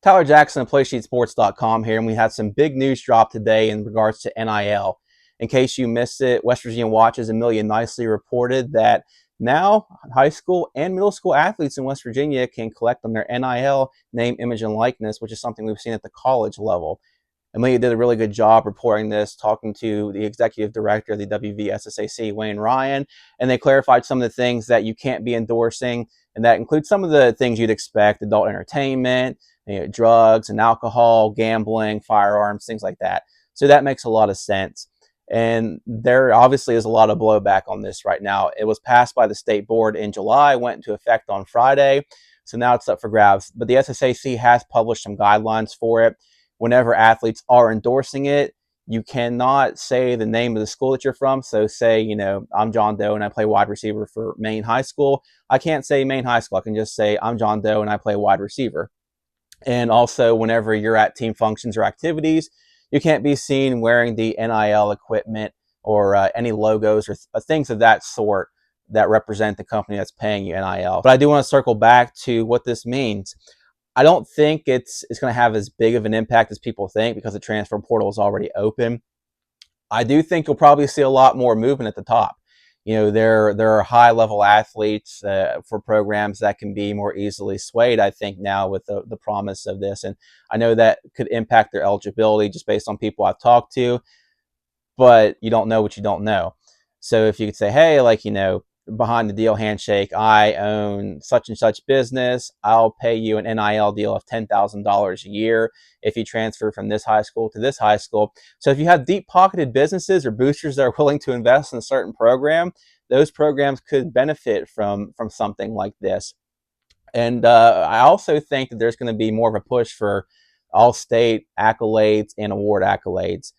Tyler Jackson of PlaySheetSports.com here, and we had some big news drop today in regards to NIL. In case you missed it, West Virginia Watches Amelia nicely reported that now high school and middle school athletes in West Virginia can collect on their NIL name, image, and likeness, which is something we've seen at the college level. Amelia did a really good job reporting this, talking to the executive director of the WVSSAC, Wayne Ryan, and they clarified some of the things that you can't be endorsing, and that includes some of the things you'd expect: adult entertainment, drugs and alcohol, gambling, firearms, things like that. So that makes a lot of sense. And there obviously is a lot of blowback on this right now. It was passed by the state board in July, went into effect on Friday. So now it's up for grabs. But the SSAC has published some guidelines for it. Whenever athletes are endorsing it, you cannot say the name of the school that you're from. So say, I'm John Doe and I play wide receiver for Maine High School. I can't say Maine High School. I can just say I'm John Doe and I play wide receiver. And also, whenever you're at team functions or activities, you can't be seen wearing the NIL equipment or any logos or things of that sort that represent the company that's paying you NIL. But I do want to circle back to what this means. I don't think it's going to have as big of an impact as people think because the transfer portal is already open. I do think you'll probably see a lot more movement at the top. There are high-level athletes for programs that can be more easily swayed, I think, now with the promise of this. And I know that could impact their eligibility just based on people I've talked to, but you don't know what you don't know. So if you could say, hey, behind the deal handshake, I own such and such business, I'll pay you an NIL deal of $10,000 a year if you transfer from this high school to this high school. So if you have deep-pocketed businesses or boosters that are willing to invest in a certain program, those programs could benefit from something like this. And I also think that there's going to be more of a push for all-state accolades and award accolades.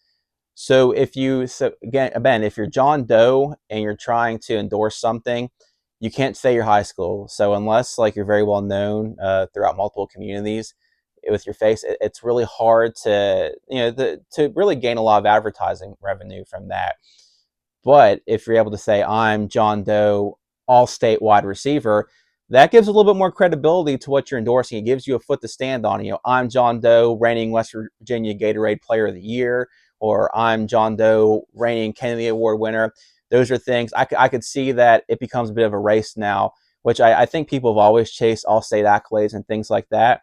So if you're John Doe and you're trying to endorse something, you can't say your high school. So unless you're very well known throughout multiple communities with your face, it's really hard to to really gain a lot of advertising revenue from that. But if you're able to say I'm John Doe, all-state wide receiver, that gives a little bit more credibility to what you're endorsing. It gives you a foot to stand on. I'm John Doe, reigning West Virginia Gatorade Player of the Year, or I'm John Doe, reigning Kennedy Award winner. Those are things I could see that it becomes a bit of a race now, which I think people have always chased all-state accolades and things like that.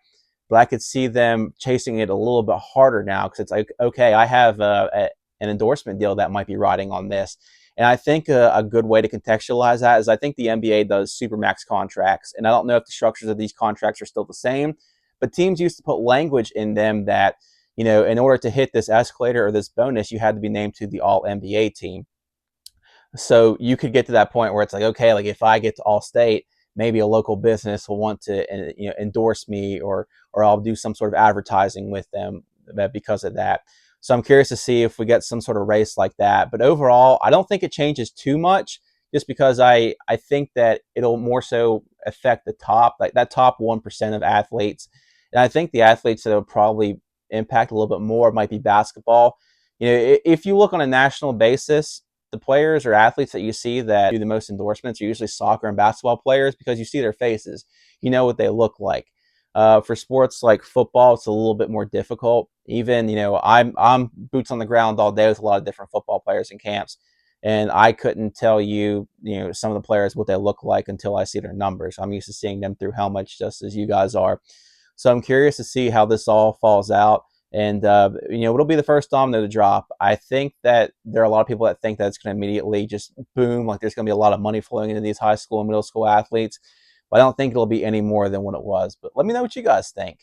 But I could see them chasing it a little bit harder now because it's like, okay, I have an endorsement deal that might be riding on this. And I think a good way to contextualize that is I think the NBA does supermax contracts. And I don't know if the structures of these contracts are still the same, but teams used to put language in them that, in order to hit this escalator or this bonus, you had to be named to the All-NBA team. So you could get to that point where it's like, okay, if I get to All-State, maybe a local business will want to endorse me or I'll do some sort of advertising with them because of that. So I'm curious to see if we get some sort of race like that. But overall, I don't think it changes too much just because I think that it'll more so affect the top, that top 1% of athletes. And I think the athletes that will probably impact a little bit more might be basketball. If you look on a national basis, the players or athletes that you see that do the most endorsements are usually soccer and basketball players because you see their faces. You know what they look like. For sports like football, it's a little bit more difficult. Even, I'm boots on the ground all day with a lot of different football players in camps, and I couldn't tell you, some of the players what they look like until I see their numbers. I'm used to seeing them through helmets just as you guys are. So I'm curious to see how this all falls out. And, it'll be the first domino to drop. I think that there are a lot of people that think that it's going to immediately just boom, there's going to be a lot of money flowing into these high school and middle school athletes. But I don't think it'll be any more than what it was. But let me know what you guys think.